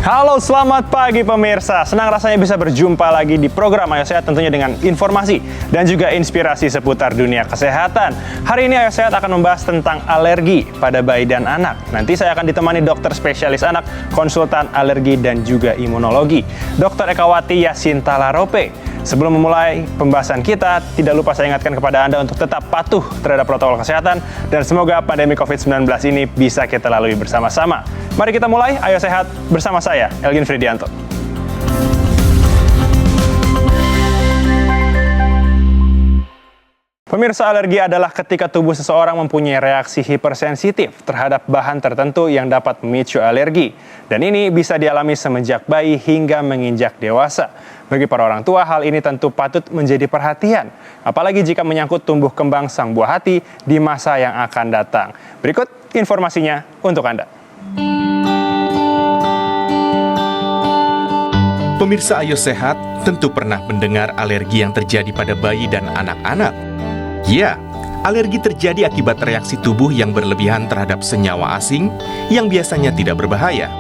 Halo, selamat pagi pemirsa. Senang rasanya bisa berjumpa lagi di program Ayo Sehat, tentunya dengan informasi dan juga inspirasi seputar dunia kesehatan. Hari ini Ayo Sehat akan membahas tentang alergi pada bayi dan anak. Nanti saya akan ditemani dokter spesialis anak, konsultan alergi dan juga imunologi, Dr. Ekawati Yasinta Larope. Sebelum memulai pembahasan kita, tidak lupa saya ingatkan kepada Anda untuk tetap patuh terhadap protokol kesehatan dan semoga pandemi COVID-19 ini bisa kita lalui bersama-sama. Mari kita mulai Ayo Sehat bersama saya, Elgin Fridianto. Pemirsa, alergi adalah ketika tubuh seseorang mempunyai reaksi hipersensitif terhadap bahan tertentu yang dapat memicu alergi. Dan ini bisa dialami semenjak bayi hingga menginjak dewasa. Bagi para orang tua, hal ini tentu patut menjadi perhatian. Apalagi jika menyangkut tumbuh kembang sang buah hati di masa yang akan datang. Berikut informasinya untuk Anda. Pemirsa Ayo Sehat tentu pernah mendengar alergi yang terjadi pada bayi dan anak-anak. Ya, alergi terjadi akibat reaksi tubuh yang berlebihan terhadap senyawa asing yang biasanya tidak berbahaya.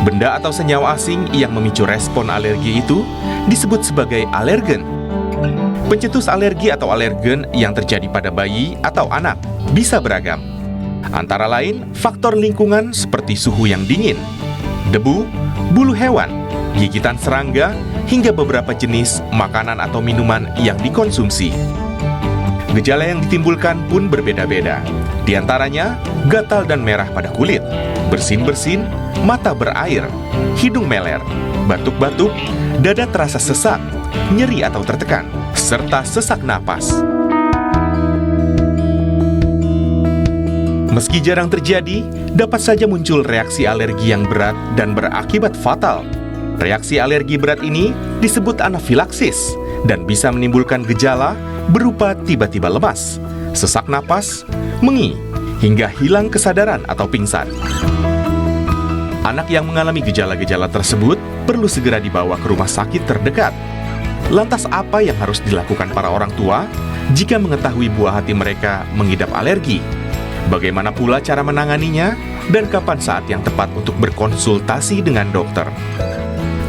Benda atau senyawa asing yang memicu respon alergi itu disebut sebagai alergen. Pencetus alergi atau alergen yang terjadi pada bayi atau anak bisa beragam. Antara lain, faktor lingkungan seperti suhu yang dingin, debu, bulu hewan, gigitan serangga, hingga beberapa jenis makanan atau minuman yang dikonsumsi. Gejala yang ditimbulkan pun berbeda-beda. Di antaranya, gatal dan merah pada kulit, bersin-bersin, mata berair, hidung meler, batuk-batuk, dada terasa sesak, nyeri atau tertekan, serta sesak napas. Meski jarang terjadi, dapat saja muncul reaksi alergi yang berat dan berakibat fatal. Reaksi alergi berat ini disebut anafilaksis dan bisa menimbulkan gejala berupa tiba-tiba lemas, sesak napas, mengi, hingga hilang kesadaran atau pingsan. Anak yang mengalami gejala-gejala tersebut perlu segera dibawa ke rumah sakit terdekat. Lantas apa yang harus dilakukan para orang tua jika mengetahui buah hati mereka mengidap alergi? Bagaimana pula cara menanganinya dan kapan saat yang tepat untuk berkonsultasi dengan dokter?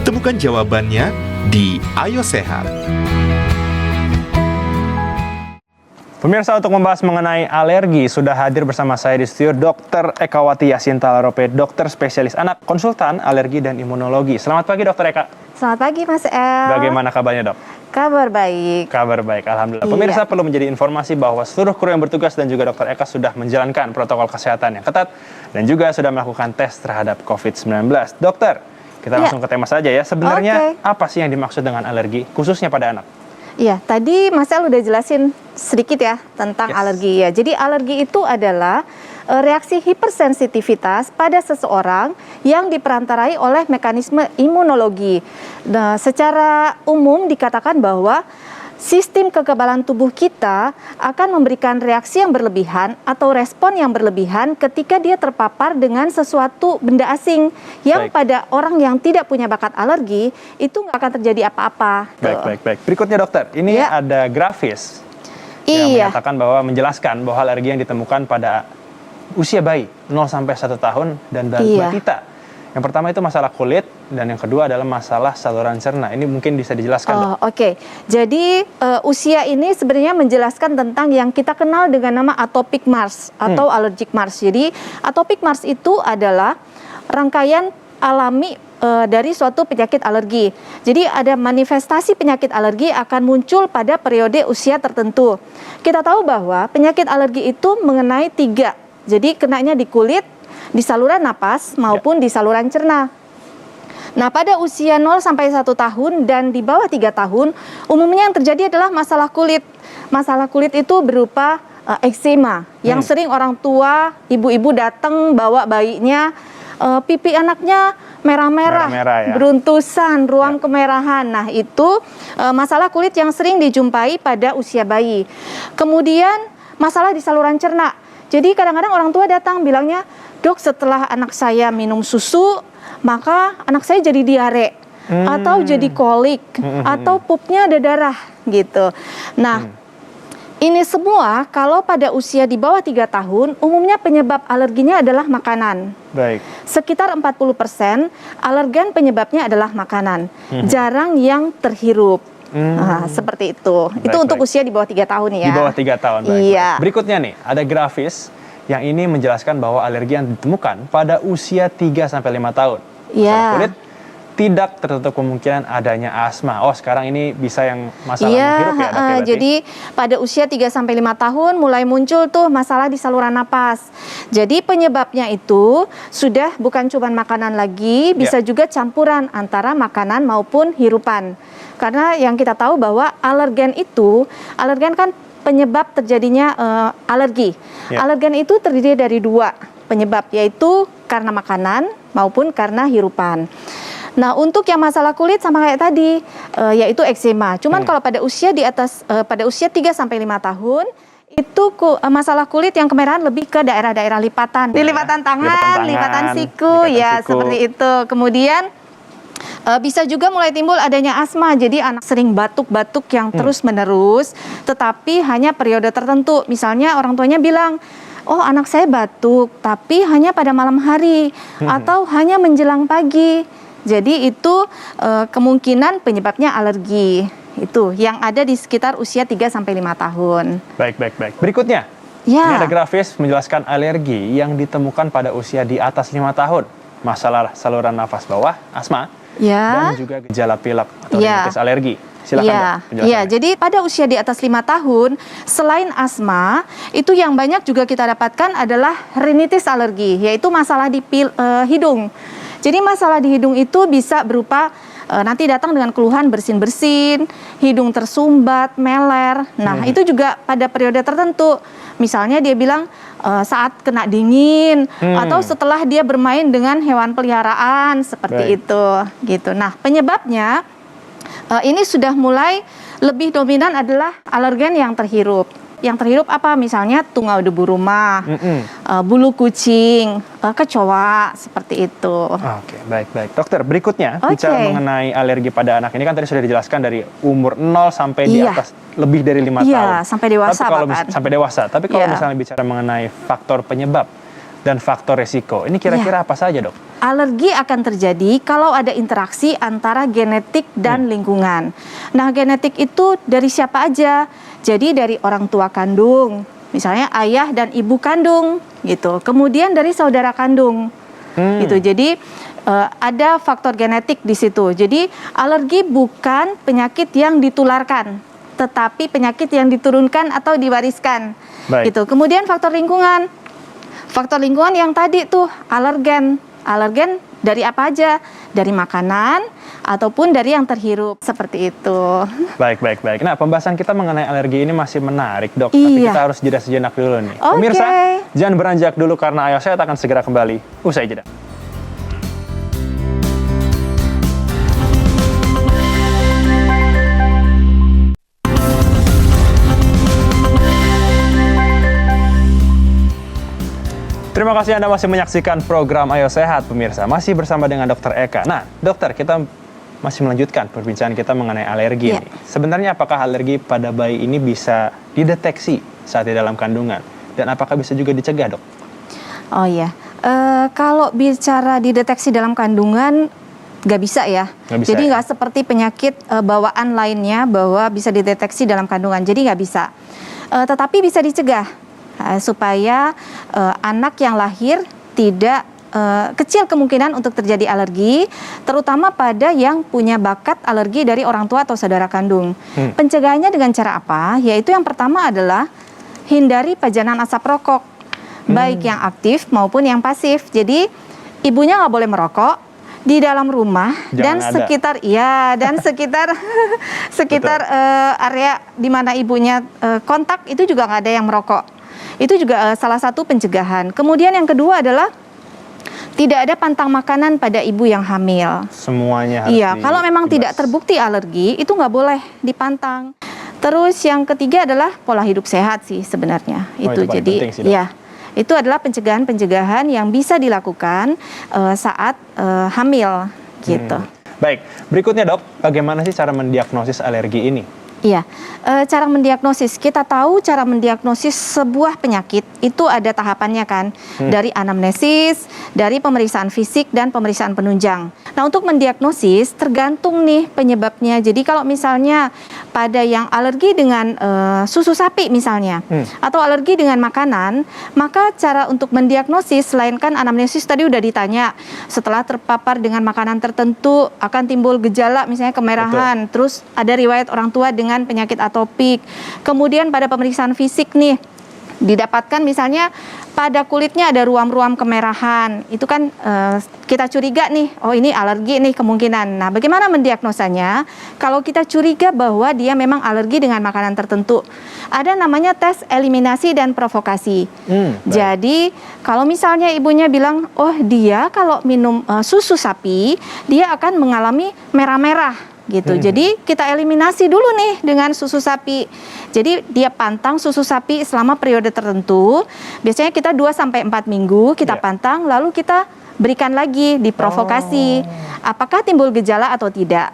Temukan jawabannya di Ayo Sehat. Pemirsa, untuk membahas mengenai alergi, sudah hadir bersama saya di studio Dr. Ekawati Yasinta Larope, dokter spesialis anak, konsultan alergi dan imunologi. Selamat pagi, Dokter Eka. Selamat pagi, Mas El. Bagaimana kabarnya, Dok? Kabar baik. Kabar baik, Alhamdulillah. Iya. Pemirsa, perlu menjadi informasi bahwa seluruh kru yang bertugas dan juga Dokter Eka sudah menjalankan protokol kesehatan yang ketat dan juga sudah melakukan tes terhadap COVID-19. Dokter, kita langsung ke tema saja ya. Sebenarnya apa sih yang dimaksud dengan alergi, khususnya pada anak? Iya, tadi Mas El udah jelasin sedikit ya tentang alergi ya. Jadi alergi itu adalah reaksi hipersensitivitas pada seseorang yang diperantarai oleh mekanisme imunologi. Nah, secara umum dikatakan bahwa sistem kekebalan tubuh kita akan memberikan reaksi yang berlebihan atau respon yang berlebihan ketika dia terpapar dengan sesuatu benda asing yang pada orang yang tidak punya bakat alergi itu nggak akan terjadi apa-apa. Baik. Berikutnya, Dokter, ini ada grafis yang menyatakan bahwa menjelaskan bahwa alergi yang ditemukan pada usia bayi 0 sampai 1 tahun dan balita. Yang pertama itu masalah kulit dan yang kedua adalah masalah saluran cerna. Ini mungkin bisa dijelaskan, Dok. Oke. Jadi usia ini sebenarnya menjelaskan tentang yang kita kenal dengan nama atopic mars atau allergic mars. Jadi atopic mars itu adalah rangkaian alami dari suatu penyakit alergi. Jadi ada manifestasi penyakit alergi akan muncul pada periode usia tertentu. Kita tahu bahwa penyakit alergi itu mengenai 3. Jadi kenanya di kulit, di saluran napas maupun di saluran cerna. Nah, pada usia 0 sampai 1 tahun dan di bawah 3 tahun, umumnya yang terjadi adalah masalah kulit. Masalah kulit itu berupa eksema, yang sering orang tua, ibu-ibu datang bawa bayinya, pipi anaknya merah-merah, beruntusan, ruang kemerahan. Nah, itu masalah kulit yang sering dijumpai pada usia bayi. Kemudian masalah di saluran cerna. Jadi kadang-kadang orang tua datang bilangnya, "Dok, setelah anak saya minum susu, maka anak saya jadi diare atau jadi kolik atau pupnya ada darah," gitu. Nah, Ini semua kalau pada usia di bawah 3 tahun, umumnya penyebab alerginya adalah makanan. Baik. Sekitar 40% alergen penyebabnya adalah makanan. Jarang yang terhirup. Nah, seperti itu. Itu untuk usia di bawah 3 tahun ya. Di bawah 3 tahun. Baik, Iya. baik. Berikutnya nih, ada grafis yang ini menjelaskan bahwa alergi yang ditemukan pada usia 3-5 tahun. Iya. Masalah kulit tidak tertutup kemungkinan adanya asma. Oh, sekarang ini bisa yang masalah menghirup ya, Dok, ya, berarti? Jadi pada usia 3-5 tahun mulai muncul tuh masalah di saluran napas. Jadi penyebabnya itu sudah bukan cuma makanan lagi, bisa juga campuran antara makanan maupun hirupan. Karena yang kita tahu bahwa alergen kan penyebab terjadinya alergi. Alergen itu terdiri dari 2 penyebab, yaitu karena makanan maupun karena hirupan. Nah, untuk yang masalah kulit sama kayak tadi, yaitu eksema. Cuman kalau pada usia pada usia 3-5 tahun, itu masalah kulit yang kemerahan lebih ke daerah-daerah lipatan. Di lipatan tangan, lipatan siku, seperti itu. Kemudian bisa juga mulai timbul adanya asma. Jadi anak sering batuk-batuk yang terus-menerus, tetapi hanya periode tertentu. Misalnya orang tuanya bilang, oh anak saya batuk, tapi hanya pada malam hari atau hanya menjelang pagi. Jadi itu kemungkinan penyebabnya alergi. Itu yang ada di sekitar usia 3-5 tahun. Baik. Berikutnya, ini ada grafis menjelaskan alergi yang ditemukan pada usia di atas 5 tahun. Masalah saluran nafas bawah, asma, dan juga gejala pilek atau rinitis alergi. Silakan, Dok, penjelasannya. Iya, jadi pada usia di atas 5 tahun, selain asma, itu yang banyak juga kita dapatkan adalah rinitis alergi, yaitu masalah di hidung. Jadi masalah di hidung itu bisa berupa nanti datang dengan keluhan bersin-bersin, hidung tersumbat, meler. Nah, itu juga pada periode tertentu. Misalnya dia bilang saat kena dingin atau setelah dia bermain dengan hewan peliharaan seperti itu gitu. Nah, penyebabnya ini sudah mulai lebih dominan adalah alergen yang terhirup. Yang terhirup apa? Misalnya tungau debu rumah, bulu kucing, kecoa, seperti itu. Oke, baik. Dokter, berikutnya bicara mengenai alergi pada anak ini kan tadi sudah dijelaskan dari umur 0 sampai di atas lebih dari 5 tahun. Iya, sampai dewasa bahkan. Sampai dewasa. Tapi kalau misalnya bicara mengenai faktor penyebab dan faktor resiko, ini kira-kira apa saja, Dok? Alergi akan terjadi kalau ada interaksi antara genetik dan lingkungan. Nah, genetik itu dari siapa aja? Jadi dari orang tua kandung, misalnya ayah dan ibu kandung, gitu. Kemudian dari saudara kandung, gitu. Jadi ada faktor genetik di situ. Jadi alergi bukan penyakit yang ditularkan, tetapi penyakit yang diturunkan atau diwariskan, gitu. Kemudian faktor lingkungan. Faktor lingkungan yang tadi tuh alergen. Alergen dari apa aja? Dari makanan ataupun dari yang terhirup, seperti itu. Baik. Nah, pembahasan kita mengenai alergi ini masih menarik, Dok. Tapi kita harus jeda sejenak dulu nih. Pemirsa, jangan beranjak dulu karena Ayo Sehat akan segera kembali usai jeda. Terima kasih Anda masih menyaksikan program Ayo Sehat, pemirsa. Masih bersama dengan Dr. Eka. Nah, dokter, kita masih melanjutkan perbincangan kita mengenai alergi ini. Sebenarnya apakah alergi pada bayi ini bisa dideteksi saat di dalam kandungan? Dan apakah bisa juga dicegah, Dok? Oh iya, kalau bicara dideteksi dalam kandungan, nggak bisa ya. Jadi nggak seperti penyakit bawaan lainnya bahwa bisa dideteksi dalam kandungan. Jadi nggak bisa. Tetapi bisa dicegah. Supaya anak yang lahir tidak kecil kemungkinan untuk terjadi alergi, terutama pada yang punya bakat alergi dari orang tua atau saudara kandung. Pencegahannya dengan cara apa? Yaitu yang pertama adalah hindari pajanan asap rokok, baik yang aktif maupun yang pasif. Jadi ibunya nggak boleh merokok di dalam rumah. Jangan dan sekitar area di mana ibunya kontak itu juga nggak ada yang merokok. Itu juga salah satu pencegahan. Kemudian yang kedua adalah tidak ada pantang makanan pada ibu yang hamil. Semuanya harus kalau memang tidak terbukti alergi, itu nggak boleh dipantang. Terus yang ketiga adalah pola hidup sehat sih sebenarnya. Itu jadi itu adalah pencegahan-pencegahan yang bisa dilakukan saat hamil gitu. Baik, berikutnya Dok, bagaimana sih cara mendiagnosis alergi ini? Iya, cara mendiagnosis, kita tahu cara mendiagnosis sebuah penyakit itu ada tahapannya kan, dari anamnesis, dari pemeriksaan fisik dan pemeriksaan penunjang. Nah, untuk mendiagnosis tergantung nih penyebabnya. Jadi kalau misalnya pada yang alergi dengan susu sapi misalnya, atau alergi dengan makanan, maka cara untuk mendiagnosis selain kan anamnesis tadi udah ditanya, setelah terpapar dengan makanan tertentu akan timbul gejala misalnya kemerahan, terus ada riwayat orang tua dengan penyakit atopik. Kemudian pada pemeriksaan fisik nih didapatkan misalnya pada kulitnya ada ruam-ruam kemerahan. Itu kan kita curiga nih, oh ini alergi nih kemungkinan. Nah, bagaimana mendiagnosanya? Kalau kita curiga bahwa dia memang alergi dengan makanan tertentu, ada namanya tes eliminasi dan provokasi. Jadi kalau misalnya ibunya bilang, oh dia kalau minum susu sapi, dia akan mengalami merah-merah gitu. Jadi kita eliminasi dulu nih dengan susu sapi. Jadi dia pantang susu sapi selama periode tertentu. Biasanya kita 2-4 minggu kita pantang, lalu kita berikan lagi diprovokasi. Apakah timbul gejala atau tidak?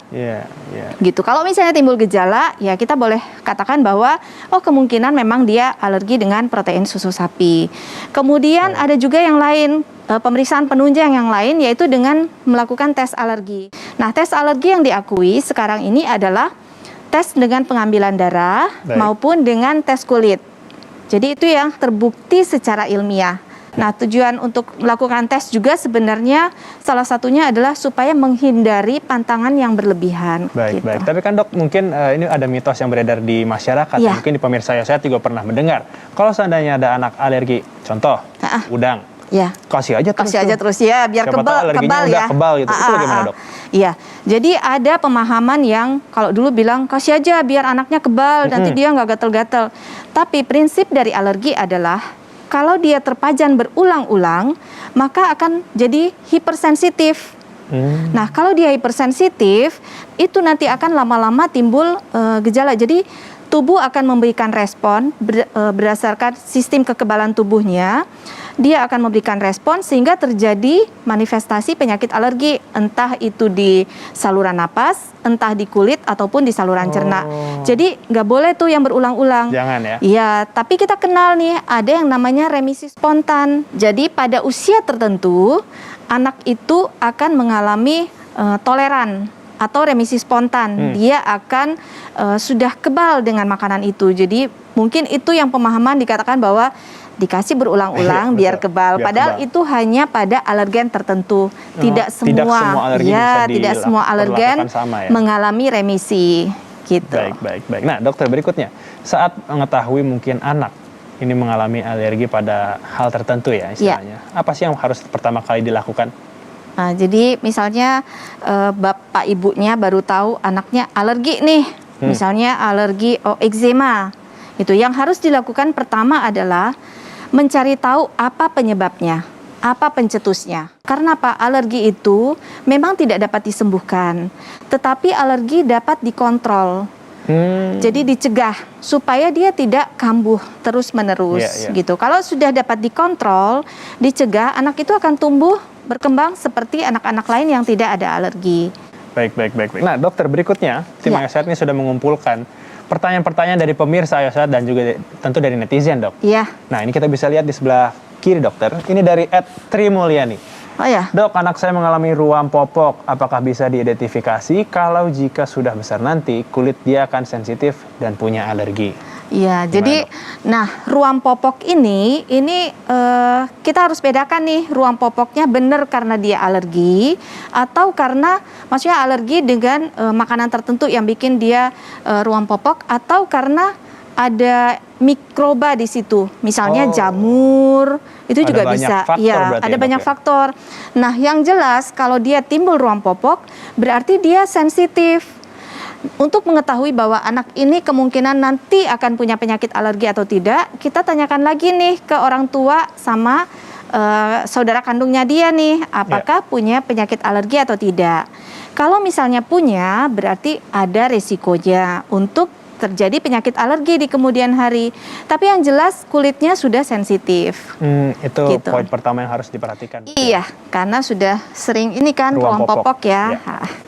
Gitu. Kalau misalnya timbul gejala, ya kita boleh katakan bahwa oh kemungkinan memang dia alergi dengan protein susu sapi. Kemudian ada juga yang lain, pemeriksaan penunjang yang lain, yaitu dengan melakukan tes alergi. Nah, tes alergi yang diakui sekarang ini adalah tes dengan pengambilan darah maupun dengan tes kulit. Jadi itu yang terbukti secara ilmiah. Nah, tujuan untuk melakukan tes juga sebenarnya salah satunya adalah supaya menghindari pantangan yang berlebihan. Baik, gitu. baik. Tapi kan dok, mungkin ini ada mitos yang beredar di masyarakat. Mungkin di pemirsa saya juga pernah mendengar. Kalau seandainya ada anak alergi, contoh udang, kasih aja terus ya, biar kebal ya. Kebal gitu. Itu bagaimana dok? Iya, jadi ada pemahaman yang kalau dulu bilang kasih aja biar anaknya kebal, nanti dia nggak gatel-gatel. Tapi prinsip dari alergi adalah kalau dia terpajan berulang-ulang, maka akan jadi hipersensitif. Nah, kalau dia hipersensitif, itu nanti akan lama-lama timbul gejala. Jadi tubuh akan memberikan respon berdasarkan sistem kekebalan tubuhnya. Dia akan memberikan respon sehingga terjadi manifestasi penyakit alergi, entah itu di saluran napas, entah di kulit ataupun di saluran cerna. Jadi nggak boleh tuh yang berulang-ulang. Jangan ya. Iya, tapi kita kenal nih ada yang namanya remisi spontan. Jadi pada usia tertentu anak itu akan mengalami toleran atau remisi spontan. Dia akan sudah kebal dengan makanan itu. Jadi mungkin itu yang pemahaman dikatakan bahwa dikasih berulang-ulang biar kebal. Padahal itu hanya pada alergen tertentu. Tidak semua alergen tidak semua alergen mengalami remisi. Gitu. Baik. Nah, dokter, berikutnya, saat mengetahui mungkin anak ini mengalami alergi pada hal tertentu ya istilahnya, apa sih yang harus pertama kali dilakukan? Nah, jadi misalnya bapak ibunya baru tahu anaknya alergi nih, misalnya alergi eksema. Itu yang harus dilakukan pertama adalah mencari tahu apa penyebabnya, apa pencetusnya. Karena apa? Alergi itu memang tidak dapat disembuhkan, tetapi alergi dapat dikontrol. Jadi dicegah supaya dia tidak kambuh terus-menerus gitu. Kalau sudah dapat dikontrol, dicegah, anak itu akan tumbuh berkembang seperti anak-anak lain yang tidak ada alergi. Baik. Nah, dokter, berikutnya tim Ayo Sehat ini sudah mengumpulkan pertanyaan-pertanyaan dari pemirsa Ayo Sehat dan juga tentu dari netizen, dok. Nah, ini kita bisa lihat di sebelah kiri, dokter. Ini dari @trimulyani. Dok, anak saya mengalami ruam popok. Apakah bisa diidentifikasi kalau jika sudah besar nanti kulit dia akan sensitif dan punya alergi? Iya, jadi nah ruam popok ini kita harus bedakan nih, ruam popoknya benar karena dia alergi atau karena maksudnya alergi dengan makanan tertentu yang bikin dia ruam popok, atau karena ada mikroba di situ, misalnya jamur, itu juga bisa. Iya, ada banyak faktor. Nah, yang jelas kalau dia timbul ruam popok berarti dia sensitif. Untuk mengetahui bahwa anak ini kemungkinan nanti akan punya penyakit alergi atau tidak, kita tanyakan lagi nih ke orang tua sama saudara kandungnya dia nih, apakah punya penyakit alergi atau tidak. Kalau misalnya punya, berarti ada resikonya untuk terjadi penyakit alergi di kemudian hari. Tapi yang jelas kulitnya sudah sensitif. Itu gitu. Poin pertama yang harus diperhatikan. Iya, karena sudah sering ini kan ruam popok ya.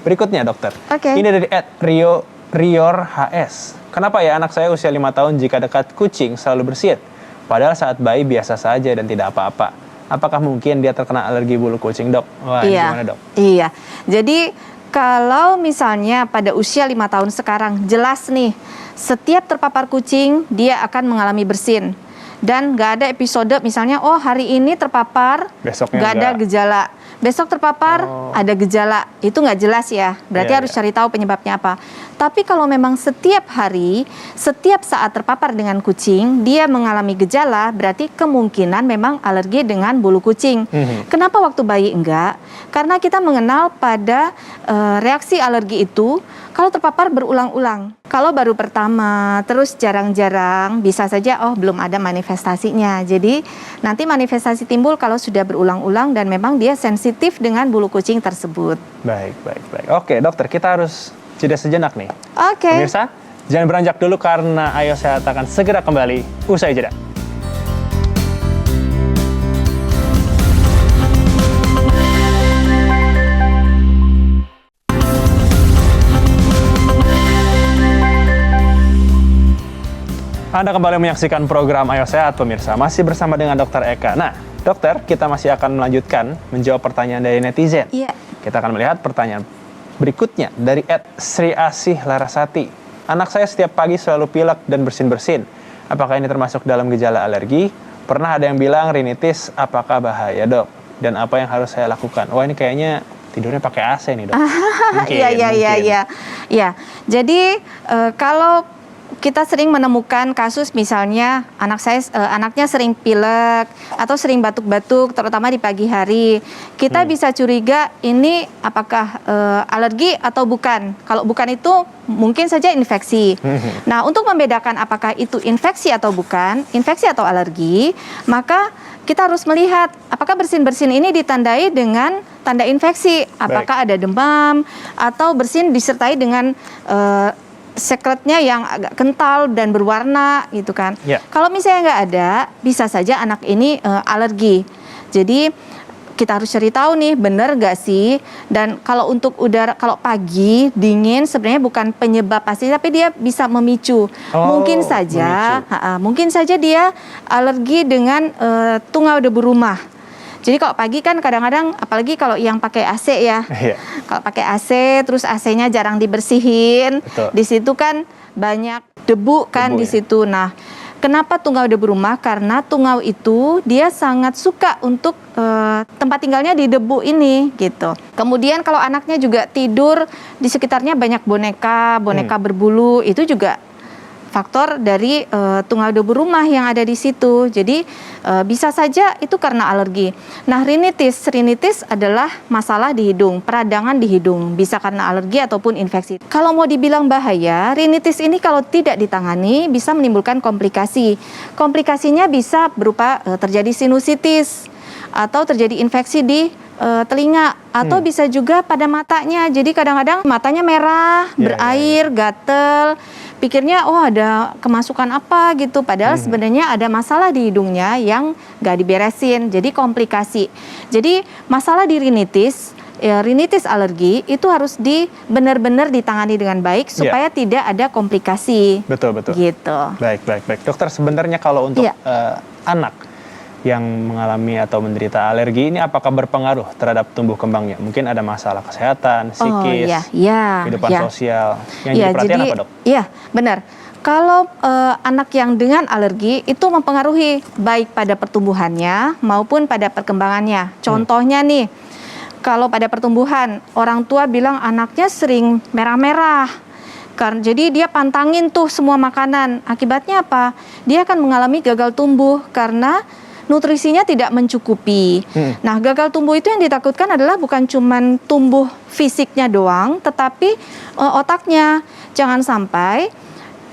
Berikutnya, dokter. Ini dari Rio Rior HS. Kenapa ya anak saya usia 5 tahun jika dekat kucing selalu bersin? Padahal saat bayi biasa saja dan tidak apa-apa. Apakah mungkin dia terkena alergi bulu kucing, Dok? Wah, ini gimana, Dok? Iya. Jadi kalau misalnya pada usia 5 tahun sekarang jelas nih setiap terpapar kucing dia akan mengalami bersin. Dan nggak ada episode misalnya, oh hari ini terpapar, Besoknya nggak ada gejala. Besok terpapar, ada gejala. Itu nggak jelas ya, berarti Iya, harus iya. cari tahu penyebabnya apa. Tapi kalau memang setiap hari, setiap saat terpapar dengan kucing, dia mengalami gejala, berarti kemungkinan memang alergi dengan bulu kucing. Kenapa waktu bayi enggak? Karena kita mengenal pada reaksi alergi itu, kalau terpapar berulang-ulang. Kalau baru pertama, terus jarang-jarang, bisa saja belum ada manifestasinya. Jadi nanti manifestasi timbul kalau sudah berulang-ulang dan memang dia sensitif dengan bulu kucing tersebut. Baik. Oke, dokter, kita harus jeda sejenak nih. Oke. Pemirsa, jangan beranjak dulu karena Ayo Sehat akan segera kembali usai jeda. Anda kembali menyaksikan program Ayo Sehat, pemirsa. Masih bersama dengan Dr. Eka. Nah, dokter, kita masih akan melanjutkan menjawab pertanyaan dari netizen. Iya. Kita akan melihat pertanyaan berikutnya dari Sri Asih Larasati. Anak saya setiap pagi selalu pilek dan bersin-bersin. Apakah ini termasuk dalam gejala alergi? Pernah ada yang bilang rinitis, apakah bahaya, Dok? Dan apa yang harus saya lakukan? Wah, ini kayaknya tidurnya pakai AC nih, Dok. Mungkin. Iya. Jadi kalau kita sering menemukan kasus misalnya anaknya sering pilek atau sering batuk-batuk terutama di pagi hari. Kita bisa curiga ini apakah alergi atau bukan. Kalau bukan itu mungkin saja infeksi. Nah, untuk membedakan apakah itu infeksi atau bukan, infeksi atau alergi, maka kita harus melihat apakah bersin-bersin ini ditandai dengan tanda infeksi. Apakah ada demam atau bersin disertai dengan sekretnya yang agak kental dan berwarna gitu kan. Yeah. Kalau misalnya nggak ada, bisa saja anak ini alergi. Jadi kita harus cari tahu nih, benar nggak sih? Dan kalau untuk udara, kalau pagi dingin sebenarnya bukan penyebab pasti, tapi dia bisa memicu. Mungkin saja dia alergi dengan tungau debu rumah. Jadi kalau pagi kan kadang-kadang, apalagi kalau yang pakai AC ya, kalau pakai AC terus AC-nya jarang dibersihin, Betul. di situ kan banyak debu kan di situ. Nah, kenapa tungau debu rumah? Karena tungau itu dia sangat suka untuk tempat tinggalnya di debu ini gitu. Kemudian kalau anaknya juga tidur di sekitarnya banyak boneka berbulu, itu juga faktor dari tungau debu rumah yang ada di situ. Jadi bisa saja itu karena alergi. Nah, rinitis adalah masalah di hidung, peradangan di hidung, bisa karena alergi ataupun infeksi. Kalau mau dibilang bahaya, rinitis ini kalau tidak ditangani bisa menimbulkan komplikasi. Komplikasinya bisa berupa terjadi sinusitis atau terjadi infeksi di telinga atau bisa juga pada matanya. Jadi kadang-kadang matanya merah, berair, gatel. Pikirnya ada kemasukan apa gitu, padahal sebenarnya ada masalah di hidungnya yang nggak diberesin, jadi komplikasi. Jadi masalah di rinitis alergi itu harus benar-benar ditangani dengan baik supaya tidak ada komplikasi. Betul. Gitu. Baik. Dokter, sebenarnya kalau untuk anak yang mengalami atau menderita alergi ini apakah berpengaruh terhadap tumbuh kembangnya? Mungkin ada masalah kesehatan, psikis, kehidupan sosial. Yang jadi perhatian apa, Dok? Iya, benar. Kalau anak yang dengan alergi itu mempengaruhi baik pada pertumbuhannya maupun pada perkembangannya. Contohnya nih, kalau pada pertumbuhan orang tua bilang anaknya sering merah-merah. Jadi dia pantangin tuh semua makanan. Akibatnya apa? Dia akan mengalami gagal tumbuh karena nutrisinya tidak mencukupi. Nah, gagal tumbuh itu yang ditakutkan adalah bukan cuman tumbuh fisiknya doang, tetapi otaknya. Jangan sampai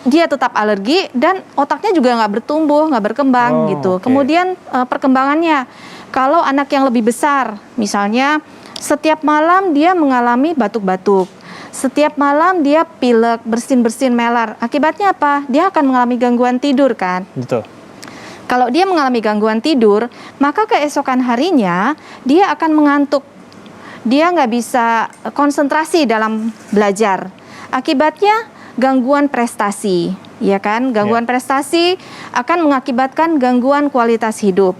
dia tetap alergi dan otaknya juga nggak bertumbuh, nggak berkembang gitu. Kemudian perkembangannya, kalau anak yang lebih besar, misalnya setiap malam dia mengalami batuk-batuk, setiap malam dia pilek, bersin-bersin melar. Akibatnya apa? Dia akan mengalami gangguan tidur kan? Betul. Kalau dia mengalami gangguan tidur, maka keesokan harinya dia akan mengantuk. Dia nggak bisa konsentrasi dalam belajar. Akibatnya gangguan prestasi, ya kan? Gangguan prestasi akan mengakibatkan gangguan kualitas hidup.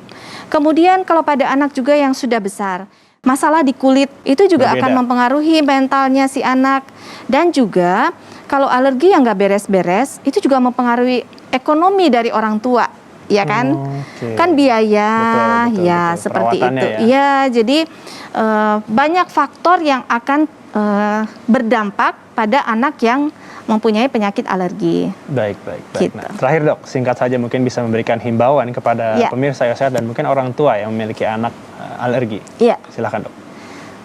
Kemudian kalau pada anak juga yang sudah besar, masalah di kulit itu juga Berbeda. akan mempengaruhi mentalnya si anak. Dan juga kalau alergi yang nggak beres-beres, itu juga mempengaruhi ekonomi dari orang tua, ya kan? Oke. Kan biaya, Betul, ya betul. seperti itu. Perawatannya ya. Iya, jadi banyak faktor yang akan berdampak pada anak yang mempunyai penyakit alergi. Baik. Gitu. Nah, terakhir dok, singkat saja mungkin bisa memberikan himbauan kepada Ya. pemirsa Ayo Sehat dan mungkin orang tua yang memiliki anak alergi. Iya. Silakan dok.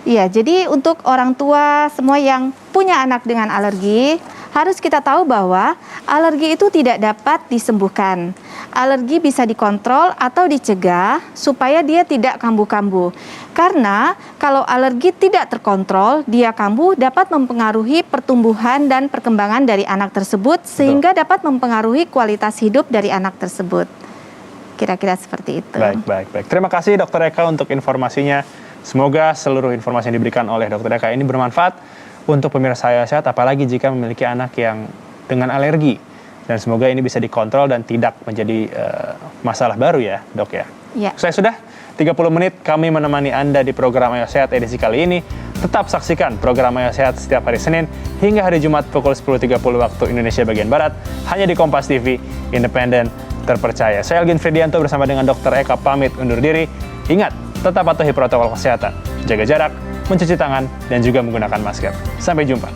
Iya, jadi untuk orang tua semua yang punya anak dengan alergi, harus kita tahu bahwa alergi itu tidak dapat disembuhkan. Alergi bisa dikontrol atau dicegah supaya dia tidak kambuh-kambuh. Karena kalau alergi tidak terkontrol, dia kambuh dapat mempengaruhi pertumbuhan dan perkembangan dari anak tersebut sehingga dapat mempengaruhi kualitas hidup dari anak tersebut. Kira-kira seperti itu. Baik. Terima kasih Dr. Eka untuk informasinya. Semoga seluruh informasi yang diberikan oleh Dr. Eka ini bermanfaat untuk pemirsa Ayo Sehat, apalagi jika memiliki anak yang dengan alergi. Dan semoga ini bisa dikontrol dan tidak menjadi masalah baru ya, dok ya. Ya. Saya sudah 30 menit kami menemani Anda di program Ayo Sehat edisi kali ini. Tetap saksikan program Ayo Sehat setiap hari Senin hingga hari Jumat pukul 10.30 waktu Indonesia bagian Barat, hanya di Kompas TV, independen, terpercaya. Saya Elgin Fridianto bersama dengan Dr. Eka pamit undur diri. Ingat, tetap patuhi protokol kesehatan, jaga jarak, mencuci tangan, dan juga menggunakan masker. Sampai jumpa.